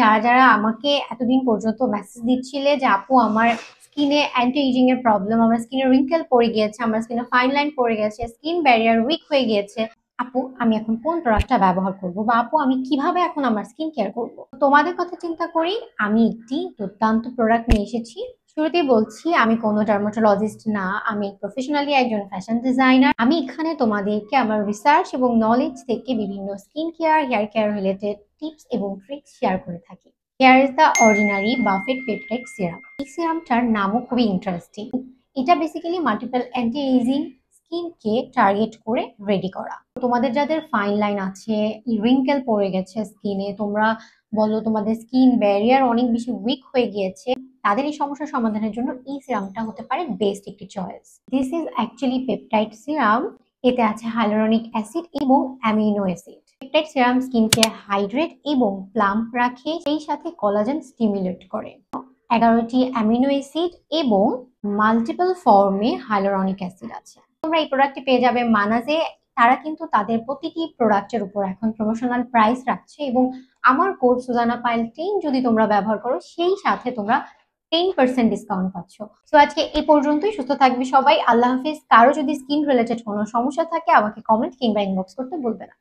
যারা যারা আমাকে এতদিন পর্যন্ত মেসেজ দিচ্ছিলে যে আপু আমার স্কিনে অ্যান্টি এজিং এর প্রবলেম, আমার স্কিনে রিঙ্কেল পড়ে গিয়েছে, আমার স্কিনে ফাইন লাইন পড়ে গেছে, স্কিন ব্যারিয়ার উইক হয়ে গিয়েছে, আপু আমি এখন কোন প্রোডাক্টটা ব্যবহার করব, বা আপু আমি কিভাবে এখন আমার স্কিন কেয়ার করব, তোমাদের কথা চিন্তা করি আমি একটি দুর্দান্ত প্রোডাক্ট নিয়ে এসেছি। শুরুতেই বলছি আমি কোনো ডার্মাটোলজিস্ট না, আমি প্রফেশনালি একজন ফ্যাশন ডিজাইনার। আমি এখানে তোমাদেরকে আমার রিসার্চ এবং নলেজ থেকে বিভিন্ন skin care, hair care related tips এবং ট্রিক্স শেয়ার করে থাকি। Here is the ordinary buffet peptide serum. এই সিরামটার নামও খুবই ইন্টারেস্টিং। এটা বেসিক্যালি মাল্টিপল অ্যান্টি এজিং স্কিনকে টার্গেট করে রেডি করা। তোমাদের যাদের ফাইন লাইন আছে, রিঙ্কেল পড়ে গেছে স্কিনে, তোমরা বলো তোমাদের স্কিন ব্যারিয়ার অনেক বেশি উইক হয়ে গিয়েছে, তাদের এই সমস্যার সমাধানের জন্য এই সিরামটা হতে পারে বেস্ট একটি choice. This is actually peptide serum. এতে আছে হাইলোরনিক অ্যাসিড এবং অ্যামিনো অ্যাসিড। পেপটাইড সিরাম স্কিনকে হাইড্রেট এবং প্লাম্প রাখে, সেই সাথে কোলাজেন স্টিমুলেট করে। 11টি অ্যামিনো অ্যাসিড এবং মাল্টিপল ফর্মে হাইলোরনিক অ্যাসিড আছে। তোমরা এই প্রোডাক্টটি পেয়ে যাবে মানাজে। তারা কিন্তু তাদের প্রতিটি প্রোডাক্টের উপর এখন প্রমোশনাল প্রাইস রাখছে, এবং আমার কোড সুজানা পাইল 10 যদি তোমরা ব্যবহার করো সেই সাথে তোমরা 10% ডিসকাউন্ট পাচ্ছ। সো আজকে এই পর্যন্তই। সুস্থ থাকবে সবাই। আল্লাহ হাফিজ। কারো যদি স্কিন রিলেটেড কোনো সমস্যা থাকে আমাকে কমেন্ট কিংবা ইনবক্স করতে বলবে না।